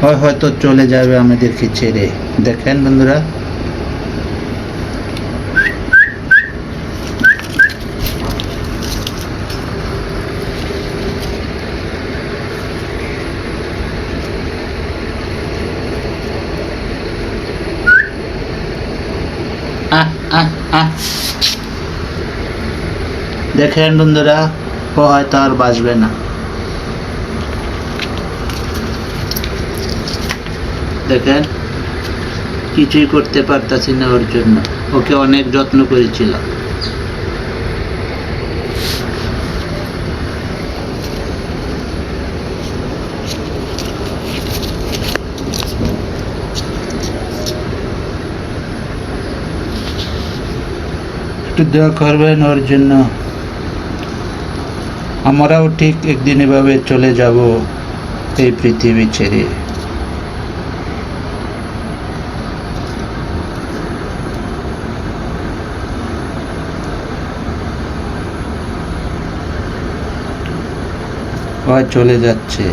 হয়তো চলে যাবে আমাদেরকে ছেড়ে। দেখেন বন্ধুরা, দেখেন বন্ধুরা, ও হয়তো আর বাঁচবে না। দেখেন, কিছুই করতে পারতাছি না ওর জন্য। ওকে অনেক যত্ন করেছিলাম। একটু দোয়া করবেন ওর জন্য। আমরাও ঠিক একদিন এভাবে চলে যাব এই পৃথিবী ছেড়ে। চলে যাচ্ছে।